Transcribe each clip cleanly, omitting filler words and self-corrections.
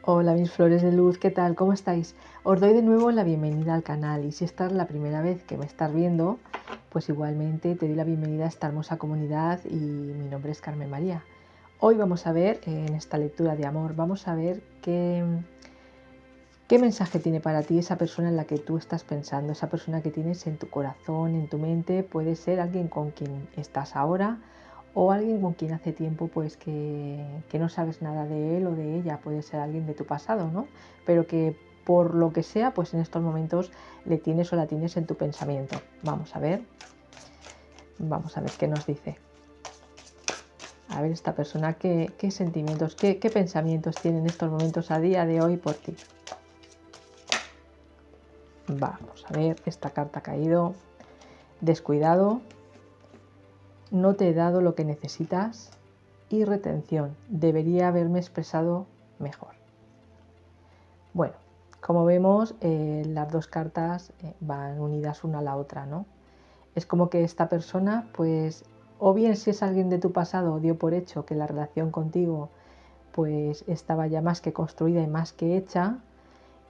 Hola mis flores de luz, ¿qué tal? ¿Cómo estáis? Os doy de nuevo la bienvenida al canal y si esta es la primera vez que me estás viendo, pues igualmente te doy la bienvenida a esta hermosa comunidad y mi nombre es Carmen María. Hoy vamos a ver, en esta lectura de amor, vamos a ver qué mensaje tiene para ti esa persona en la que tú estás pensando, esa persona que tienes en tu corazón, en tu mente. Puede ser alguien con quien estás ahora o alguien con quien hace tiempo pues que no sabes nada de él o de ella. Puede ser alguien de tu pasado, ¿no? Pero que por lo que sea, pues en estos momentos le tienes o la tienes en tu pensamiento. Vamos a ver qué nos dice. A ver esta persona, qué sentimientos, qué pensamientos tiene en estos momentos a día de hoy por ti. Vamos a ver, esta carta ha caído. Descuidado, no te he dado lo que necesitas y retención, debería haberme expresado mejor. Bueno, como vemos, las dos cartas van unidas una a la otra, ¿no? Es como que esta persona, pues, o bien si es alguien de tu pasado, dio por hecho que la relación contigo pues estaba ya más que construida y más que hecha,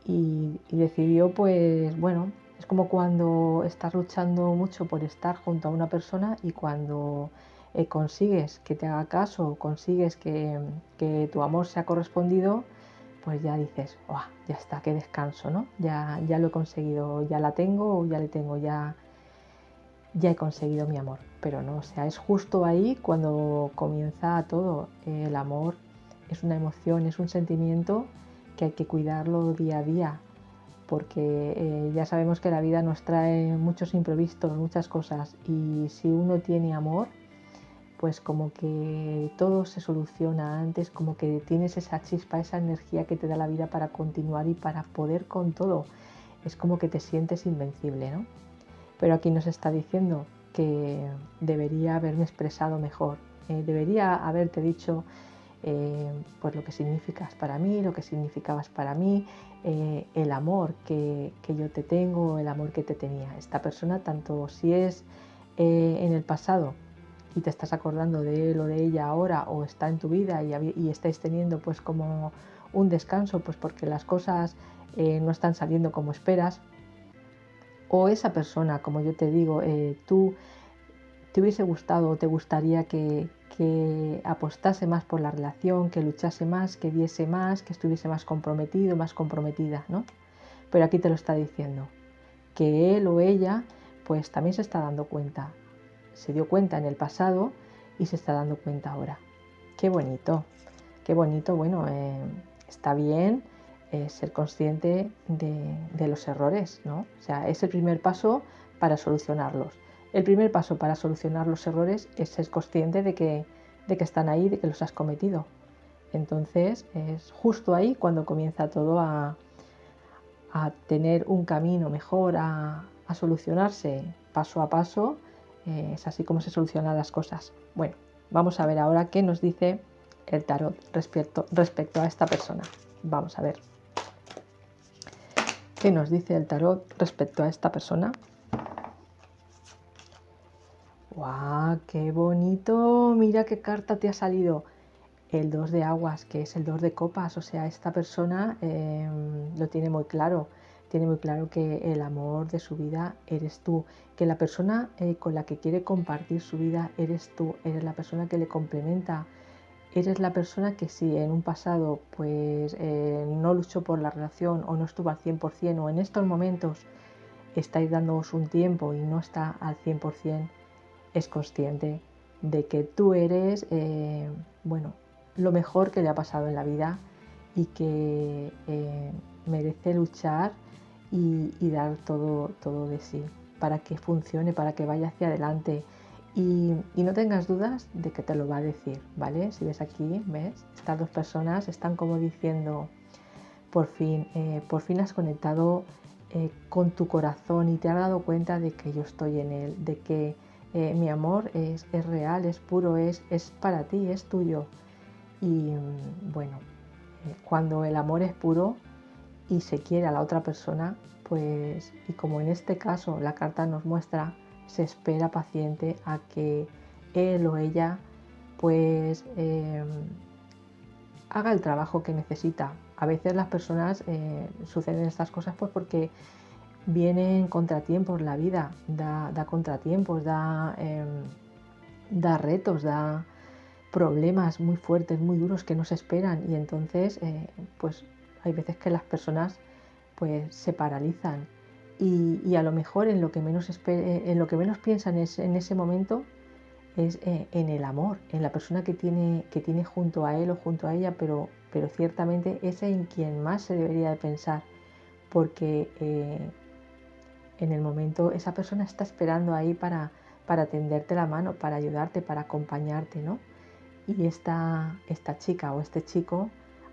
y decidió, pues bueno, es como cuando estás luchando mucho por estar junto a una persona y cuando consigues que te haga caso, consigues que tu amor sea correspondido, pues ya dices, ¡oh, ya está, qué descanso, ¿no? Ya lo he conseguido, ya la tengo, o ya le tengo, ya he conseguido mi amor. Pero no, o sea, es justo ahí cuando comienza todo. El amor es una emoción, es un sentimiento que hay que cuidarlo día a día, porque ya sabemos que la vida nos trae muchos imprevistos, muchas cosas, y si uno tiene amor, pues como que todo se soluciona antes, como que tienes esa chispa, esa energía que te da la vida para continuar y para poder con todo. Es como que te sientes invencible, ¿no? Pero aquí nos está diciendo que debería haberme expresado mejor, debería haberte dicho pues lo que significas para mí, lo que significabas para mí, el amor que yo te tengo, el amor que te tenía. Esta persona, tanto si es en el pasado y te estás acordando de él o de ella ahora, o está en tu vida y estáis teniendo pues como un descanso, pues porque las cosas no están saliendo como esperas, o esa persona, como yo te digo, tú te hubiese gustado o te gustaría que apostase más por la relación, que luchase más, que diese más, que estuviese más comprometido, más comprometida, ¿no? Pero aquí te lo está diciendo, que él o ella pues también se está dando cuenta, se dio cuenta en el pasado y se está dando cuenta ahora. Qué bonito, bueno, está bien ser consciente de los errores, ¿no? O sea, es el primer paso para solucionarlos. El primer paso para solucionar los errores es ser consciente de que están ahí, de que los has cometido. Entonces, es justo ahí cuando comienza todo a tener un camino mejor, a solucionarse paso a paso. Es así como se solucionan las cosas. Bueno, vamos a ver ahora qué nos dice el tarot respecto a esta persona. Vamos a ver qué nos dice el tarot respecto a esta persona. ¡Guau! ¡Qué bonito! Mira qué carta te ha salido. El 2 de aguas, que es el 2 de copas. O sea, esta persona lo tiene muy claro. Tiene muy claro que el amor de su vida eres tú, que la persona con la que quiere compartir su vida eres tú, eres la persona que le complementa, eres la persona que si en un pasado pues no luchó por la relación o no estuvo al 100%, o en estos momentos estáis dándoos un tiempo y no está al 100%, es consciente de que tú eres, bueno, lo mejor que le ha pasado en la vida, y que merece luchar y dar todo de sí para que funcione, para que vaya hacia adelante. Y no tengas dudas de que te lo va a decir, ¿vale? Si ves aquí, ¿ves? Estas dos personas están como diciendo, por fin has conectado con tu corazón y te has dado cuenta de que yo estoy en él, de que mi amor es real, es puro, es para ti, es tuyo. Y bueno, cuando el amor es puro y se quiere a la otra persona, pues, y como en este caso la carta nos muestra, se espera paciente a que él o ella pues haga el trabajo que necesita. a veces las personas suceden estas cosas pues porque vienen contratiempos, la vida da contratiempos, da retos, da problemas muy fuertes, muy duros que no se esperan, y entonces pues hay veces que las personas pues se paralizan y a lo mejor en lo que menos piensan es en ese momento es en el amor, en la persona que tiene junto a él o junto a ella, pero ciertamente es en quien más se debería de pensar, porque en el momento esa persona está esperando ahí para tenderte la mano, para ayudarte, para acompañarte, ¿no? Y esta chica o este chico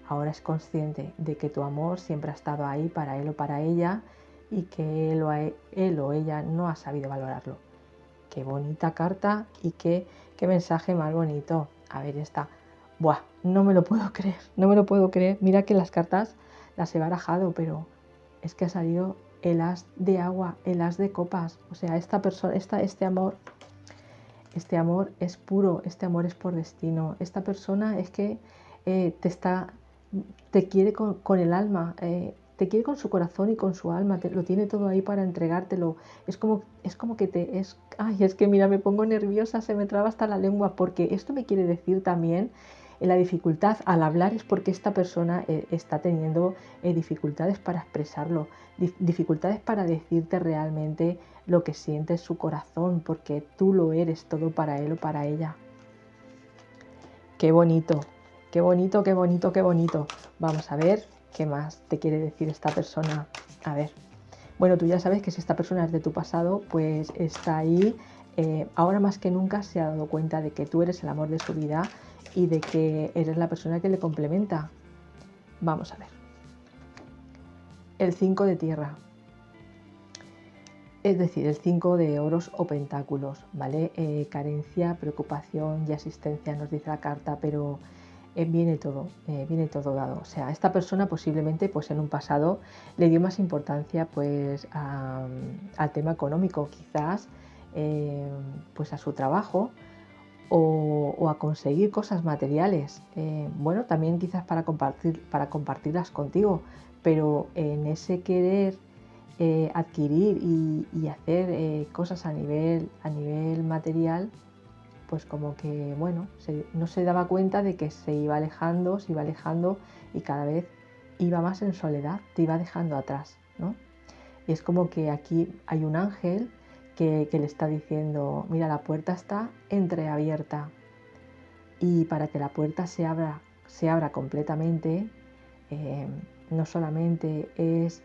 ahora es consciente de que tu amor siempre ha estado ahí para él o para ella, y que él o ella no ha sabido valorarlo. Qué bonita carta y qué mensaje más bonito. A ver, esta. Buah, no me lo puedo creer, no me lo puedo creer. Mira que las cartas las he barajado, pero es que ha salido el as de agua, el as de copas. O sea, esta persona, este amor es puro, este amor es por destino. Esta persona es que te quiere con el alma, te quiere con su corazón y con su alma, lo tiene todo ahí para entregártelo. Es como que ay, es que mira, me pongo nerviosa, se me traba hasta la lengua, porque esto me quiere decir también la dificultad al hablar es porque esta persona está teniendo dificultades para expresarlo, dificultades para decirte realmente lo que siente su corazón, porque tú lo eres todo para él o para ella. Qué bonito, qué bonito, qué bonito, qué bonito. Vamos a ver qué más te quiere decir esta persona. A ver. Bueno, tú ya sabes que si esta persona es de tu pasado, pues está ahí. Ahora más que nunca se ha dado cuenta de que tú eres el amor de su vida y de que eres la persona que le complementa. Vamos a ver. El 5 de tierra. Es decir, el 5 de oros o pentáculos, ¿vale? Carencia, preocupación y asistencia nos dice la carta, pero viene todo dado. O sea, esta persona posiblemente pues en un pasado le dio más importancia pues al tema económico, quizás pues a su trabajo o a conseguir cosas materiales. Bueno, también quizás para compartirlas contigo, pero en ese querer adquirir y hacer cosas a nivel material, pues como que, bueno, no se daba cuenta de que se iba alejando y cada vez iba más en soledad, te iba dejando atrás, ¿no? Y es como que aquí hay un ángel que le está diciendo, mira, la puerta está entreabierta, y para que la puerta se abra completamente, no solamente es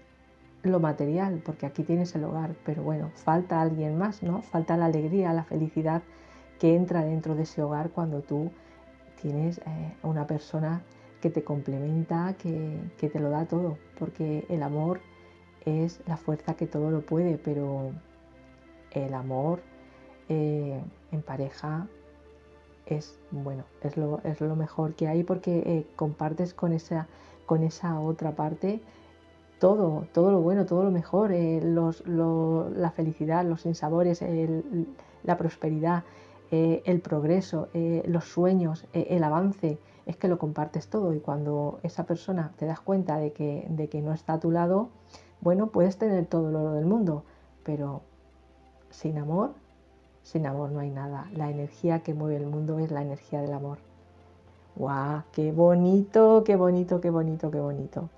lo material, porque aquí tienes el hogar, pero bueno, falta alguien más, ¿no? Falta la alegría, la felicidad que entra dentro de ese hogar cuando tú tienes una persona que te complementa, que te lo da todo, porque el amor es la fuerza que todo lo puede, pero el amor en pareja es bueno, es lo mejor que hay, porque compartes con esa otra parte todo lo bueno, todo lo mejor, la felicidad, los sinsabores, la prosperidad, el progreso, los sueños, el avance. Es que lo compartes todo, y cuando esa persona te das cuenta de que no está a tu lado, bueno, puedes tener todo el oro del mundo, pero sin amor no hay nada. La energía que mueve el mundo es la energía del amor. ¡Guau! ¡Qué bonito, qué bonito, qué bonito, qué bonito!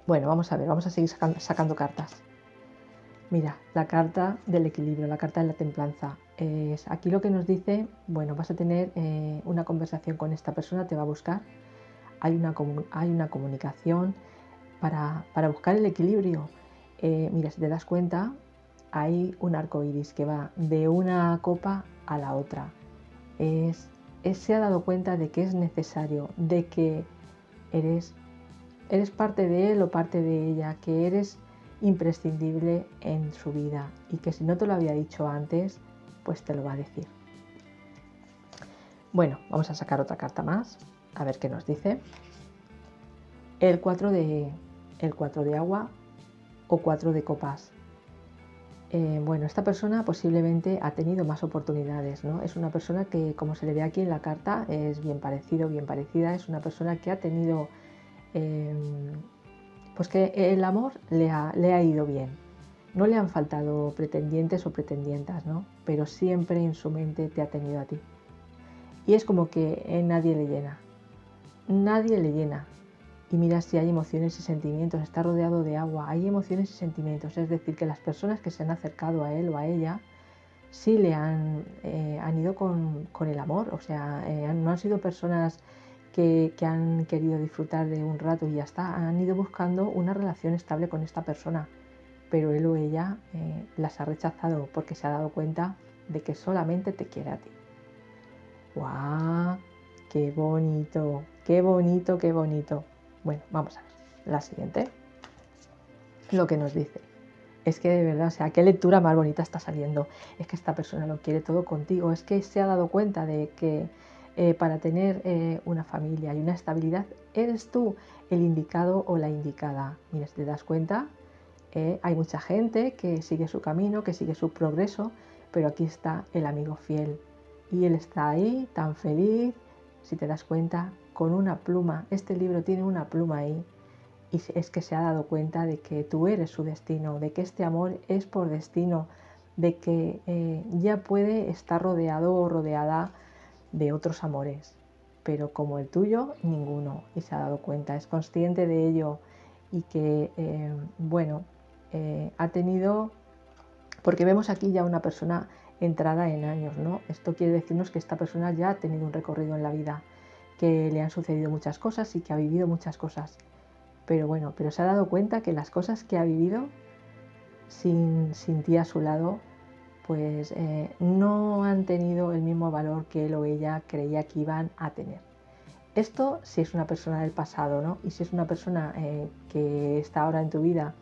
Bueno, vamos a ver, vamos a seguir sacando cartas. Mira, la carta del equilibrio, la carta de la templanza. Aquí lo que nos dice, bueno, vas a tener una conversación con esta persona, te va a buscar. Hay una comunicación para buscar el equilibrio. Mira, si te das cuenta, hay un arco iris que va de una copa a la otra. Se ha dado cuenta de que es necesario, de que eres parte de él o parte de ella, que eres imprescindible en su vida, y que si no te lo había dicho antes, pues te lo va a decir. Bueno, vamos a sacar otra carta más, a ver qué nos dice. El 4 de agua o 4 de copas. Bueno, esta persona posiblemente ha tenido más oportunidades, ¿no? Es una persona que, como se le ve aquí en la carta, es bien parecido, bien parecida. Es una persona que ha tenido pues que el amor le ha ido bien. No le han faltado pretendientes o pretendientas, ¿no? Pero siempre en su mente te ha tenido a ti. Y es como que nadie le llena. Nadie le llena. Y mira si hay emociones y sentimientos, está rodeado de agua, hay emociones y sentimientos. Es decir, que las personas que se han acercado a él o a ella sí le han ido con el amor. O sea, no han sido personas que han querido disfrutar de un rato y ya está. Han ido buscando una relación estable con esta persona. Pero él o ella las ha rechazado porque se ha dado cuenta de que solamente te quiere a ti. ¡Guau! ¡Qué bonito! ¡Qué bonito, qué bonito! Bueno, vamos a ver la siguiente. Lo que nos dice. Es que de verdad, o sea, qué lectura más bonita está saliendo. Es que esta persona lo quiere todo contigo. Es que se ha dado cuenta de que para tener una familia y una estabilidad, eres tú el indicado o la indicada. Mira, si te das cuenta, hay mucha gente que sigue su camino, que sigue su progreso, pero aquí está el amigo fiel. Y él está ahí, tan feliz, si te das cuenta, con una pluma. Este libro tiene una pluma ahí. Y es que se ha dado cuenta de que tú eres su destino, de que este amor es por destino, de que ya puede estar rodeado o rodeada de otros amores, pero como el tuyo, ninguno. Y se ha dado cuenta, es consciente de ello y que, ha tenido, porque vemos aquí ya una persona entrada en años, ¿no? Esto quiere decirnos que esta persona ya ha tenido un recorrido en la vida, que le han sucedido muchas cosas y que ha vivido muchas cosas. Pero se ha dado cuenta que las cosas que ha vivido sin ti a su lado, pues no han tenido el mismo valor que él o ella creía que iban a tener. Esto si es una persona del pasado, ¿no? Y si es una persona que está ahora en tu vida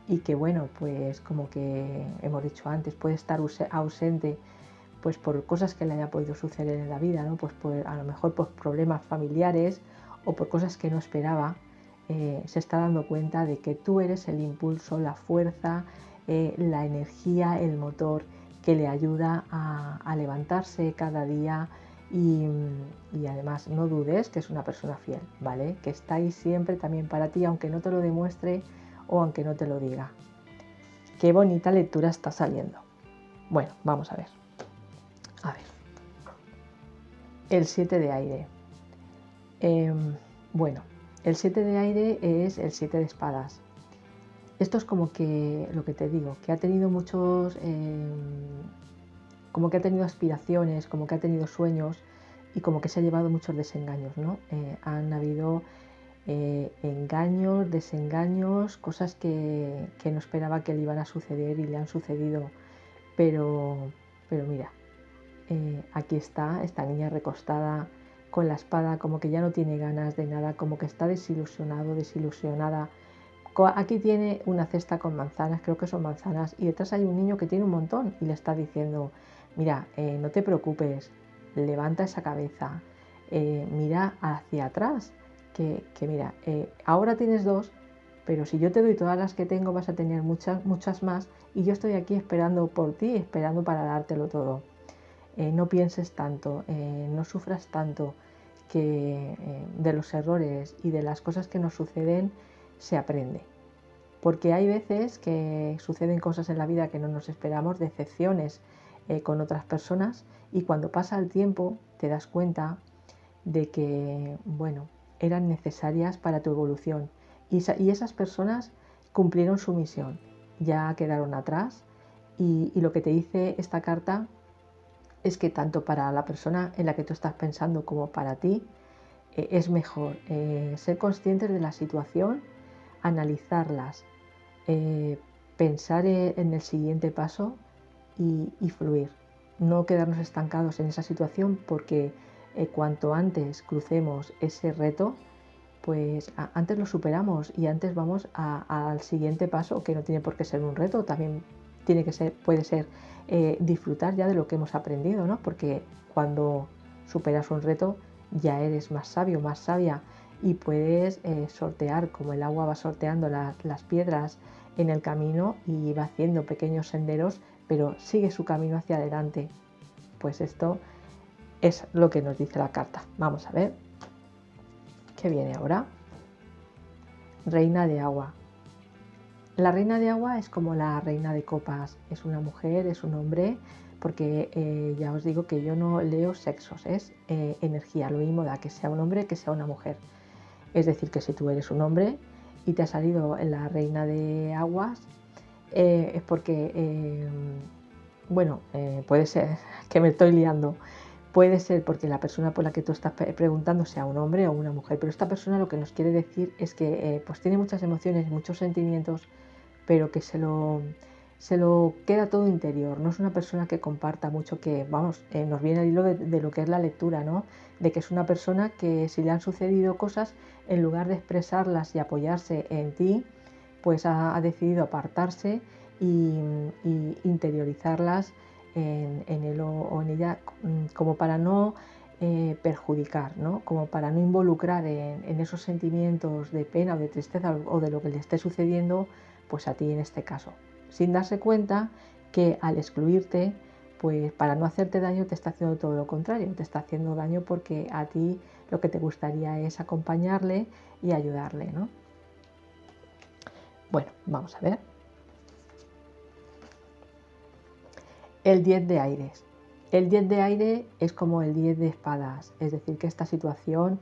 y que, bueno, pues como que hemos dicho antes, puede estar ausente pues por cosas que le haya podido suceder en la vida, ¿no? Pues a lo mejor por problemas familiares o por cosas que no esperaba. Se está dando cuenta de que tú eres el impulso, la fuerza, la energía, el motor que le ayuda a levantarse cada día y además no dudes que es una persona fiel, ¿vale? Que está ahí siempre también para ti, aunque no te lo demuestre o aunque no te lo diga. Qué bonita lectura está saliendo. Bueno, vamos a ver. A ver. El 7 de aire. El 7 de aire es el 7 de espadas. Esto es como que, lo que te digo, que ha tenido muchos, como que ha tenido aspiraciones, como que ha tenido sueños y como que se ha llevado muchos desengaños, ¿no? Han habido engaños, desengaños, cosas que no esperaba que le iban a suceder y le han sucedido. Pero mira, aquí está esta niña recostada con la espada, como que ya no tiene ganas de nada, como que está desilusionado, desilusionada. Aquí tiene una cesta con manzanas, creo que son manzanas, y detrás hay un niño que tiene un montón y le está diciendo, mira, no te preocupes, levanta esa cabeza, mira hacia atrás, que mira, ahora tienes dos, pero si yo te doy todas las que tengo vas a tener muchas más y yo estoy aquí esperando por ti, esperando para dártelo todo. No pienses tanto, no sufras tanto, que de los errores y de las cosas que nos suceden se aprende. Porque hay veces que suceden cosas en la vida que no nos esperamos, decepciones con otras personas, y cuando pasa el tiempo te das cuenta de que, bueno, eran necesarias para tu evolución. Y esas personas cumplieron su misión, ya quedaron atrás. Y lo que te dice esta carta es que tanto para la persona en la que tú estás pensando como para ti, es mejor ser conscientes de la situación, analizarlas, pensar en el siguiente paso y fluir. No quedarnos estancados en esa situación, porque cuanto antes crucemos ese reto, pues antes lo superamos y antes vamos al siguiente paso, que no tiene por qué ser un reto, también puede ser disfrutar ya de lo que hemos aprendido, ¿no? Porque cuando superas un reto ya eres más sabio, más sabia, y puedes sortear, como el agua va sorteando las piedras en el camino y va haciendo pequeños senderos, pero sigue su camino hacia adelante. Pues esto es lo que nos dice la carta. Vamos a ver qué viene ahora. Reina de agua. La reina de agua es como la reina de copas, es una mujer, es un hombre, porque ya os digo que yo no leo sexos, es energía, lo mismo da que sea un hombre que sea una mujer. Es decir, que si tú eres un hombre y te ha salido la reina de aguas, es porque, bueno, puede ser que me estoy liando. Puede ser porque la persona por la que tú estás preguntando sea un hombre o una mujer, pero esta persona lo que nos quiere decir es que pues tiene muchas emociones, muchos sentimientos, pero que se lo queda todo interior. No es una persona que comparta mucho, que vamos, nos viene al hilo de lo que es la lectura, ¿no? De que es una persona que si le han sucedido cosas, en lugar de expresarlas y apoyarse en ti, pues ha decidido apartarse y interiorizarlas en él o en ella, como para no perjudicar, ¿no? Como para no involucrar en esos sentimientos de pena o de tristeza o de lo que le esté sucediendo, pues a ti en este caso, sin darse cuenta que al excluirte, pues para no hacerte daño te está haciendo todo lo contrario, te está haciendo daño porque a ti lo que te gustaría es acompañarle y ayudarle, ¿no? Bueno, vamos a ver. El 10 de aires. El 10 de aire es como el 10 de espadas, es decir, que esta situación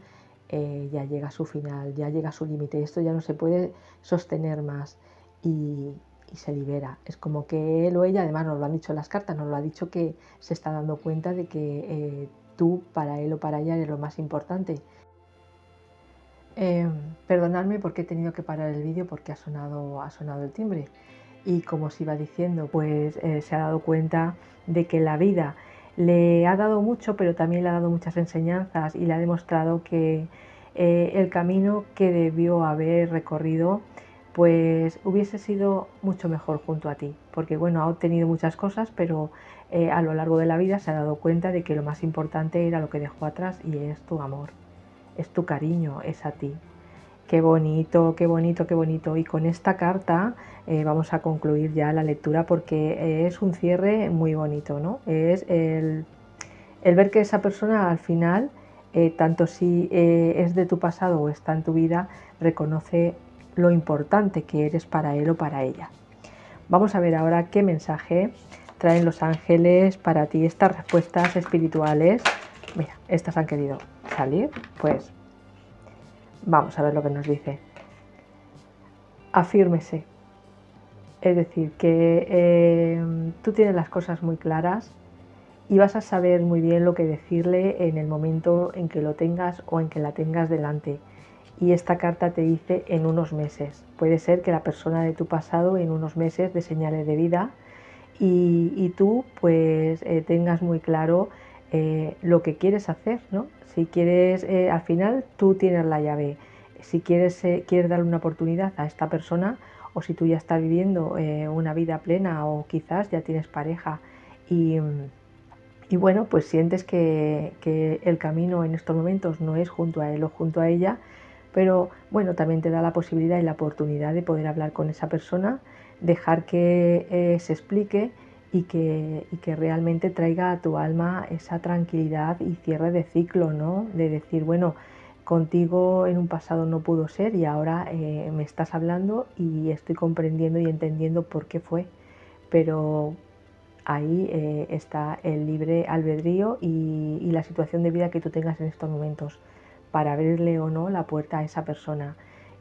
ya llega a su final, ya llega a su límite, esto ya no se puede sostener más y se libera. Es como que él o ella, además nos lo han dicho en las cartas, nos lo ha dicho, que se está dando cuenta de que tú para él o para ella eres lo más importante. Perdonadme porque he tenido que parar el vídeo porque ha sonado el timbre. Y como os iba diciendo, pues se ha dado cuenta de que la vida le ha dado mucho, pero también le ha dado muchas enseñanzas y le ha demostrado que el camino que debió haber recorrido pues hubiese sido mucho mejor junto a ti, porque bueno, ha obtenido muchas cosas, pero a lo largo de la vida se ha dado cuenta de que lo más importante era lo que dejó atrás, y es tu amor, es tu cariño, es a ti. Qué bonito, qué bonito, qué bonito. Y con esta carta vamos a concluir ya la lectura, porque es un cierre muy bonito, ¿no? Es el ver que esa persona al final, tanto si es de tu pasado o está en tu vida, reconoce lo importante que eres para él o para ella. Vamos a ver ahora qué mensaje traen los ángeles para ti, estas respuestas espirituales. Mira, estas han querido salir, pues vamos a ver lo que nos dice. Afírmese. Es decir, que tú tienes las cosas muy claras y vas a saber muy bien lo que decirle en el momento en que lo tengas o en que la tengas delante. Y esta carta te dice en unos meses. Puede ser que la persona de tu pasado en unos meses dé señales de vida y tú pues tengas muy claro lo que quieres hacer, ¿no? Si quieres, al final tú tienes la llave. Si quieres darle una oportunidad a esta persona, o si tú ya estás viviendo una vida plena o quizás ya tienes pareja y bueno, pues sientes que el camino en estos momentos no es junto a él o junto a ella, pero bueno, también te da la posibilidad y la oportunidad de poder hablar con esa persona, dejar que se explique y que realmente traiga a tu alma esa tranquilidad y cierre de ciclo, ¿no? De decir, bueno, contigo en un pasado no pudo ser y ahora me estás hablando y estoy comprendiendo y entendiendo por qué fue, pero ahí está el libre albedrío y la situación de vida que tú tengas en estos momentos para abrirle o no la puerta a esa persona.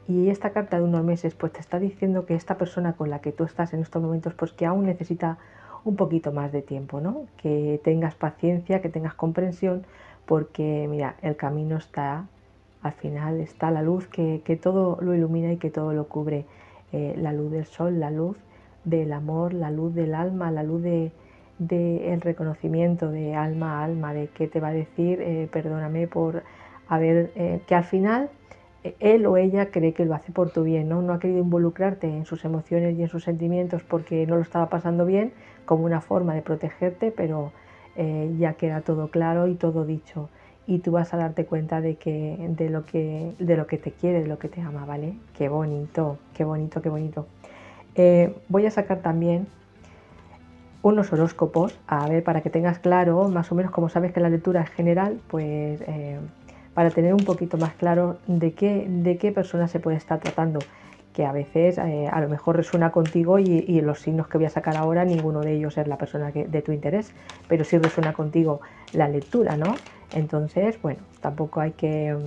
Y esta carta de unos meses pues te está diciendo que esta persona con la que tú estás en estos momentos pues que aún necesita un poquito más de tiempo, ¿no? Que tengas paciencia, que tengas comprensión, porque mira, el camino está, al final está la luz que todo lo ilumina y que todo lo cubre, la luz del sol, la luz del amor, la luz del alma, la luz de el reconocimiento de alma a alma, de qué te va a decir, perdóname por haber, que al final él o ella cree que lo hace por tu bien, ¿no? No ha querido involucrarte en sus emociones y en sus sentimientos porque no lo estaba pasando bien, como una forma de protegerte, pero ya queda todo claro y todo dicho. Y tú vas a darte cuenta de lo que te quiere, de lo que te ama, ¿vale? Qué bonito, qué bonito, qué bonito. Voy a sacar también unos horóscopos, a ver, para que tengas claro, más o menos, como sabes que la lectura es general, pues para tener un poquito más claro de qué persona se puede estar tratando, que a veces a lo mejor resuena contigo y los signos que voy a sacar ahora, ninguno de ellos es la persona de tu interés, pero sí resuena contigo la lectura, ¿no? Entonces, bueno, tampoco hay que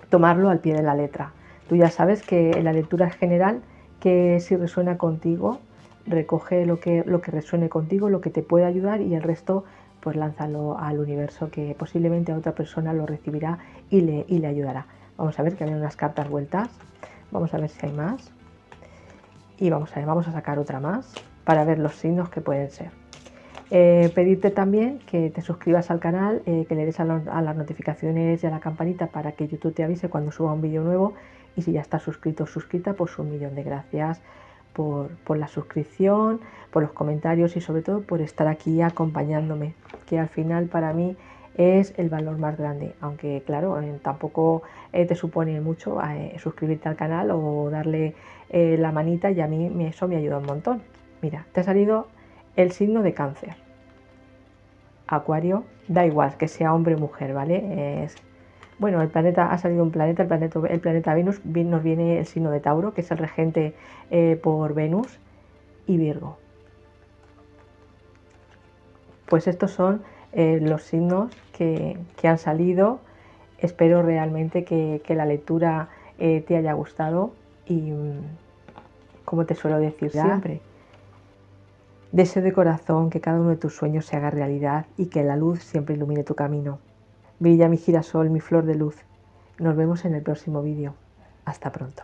tomarlo al pie de la letra. Tú ya sabes que en la lectura general, que si resuena contigo, recoge lo que resuene contigo, lo que te puede ayudar, y el resto pues lánzalo al universo, que posiblemente a otra persona lo recibirá y le ayudará. Vamos a ver que hay unas cartas vueltas. Vamos a ver si hay más. Y vamos a sacar otra más para ver los signos que pueden ser. Pedirte también que te suscribas al canal, que le des a las notificaciones y a la campanita para que YouTube te avise cuando suba un vídeo nuevo. Y si ya estás suscrito o suscrita, pues 1.000.000 de gracias por la suscripción, por los comentarios y sobre todo por estar aquí acompañándome, que al final para mí es el valor más grande, aunque claro, tampoco te supone mucho suscribirte al canal o darle la manita, y a mí eso me ayuda un montón. Mira, te ha salido el signo de Cáncer. Acuario, da igual que sea hombre o mujer, ¿vale? Bueno, el planeta, ha salido un planeta, el planeta Venus, nos viene el signo de Tauro, que es el regente por Venus, y Virgo. Pues estos son los signos que han salido. Espero realmente que la lectura te haya gustado y, como te suelo decir siempre, deseo de corazón que cada uno de tus sueños se haga realidad y que la luz siempre ilumine tu camino. Brilla mi girasol, mi flor de luz. Nos vemos en el próximo vídeo. Hasta pronto.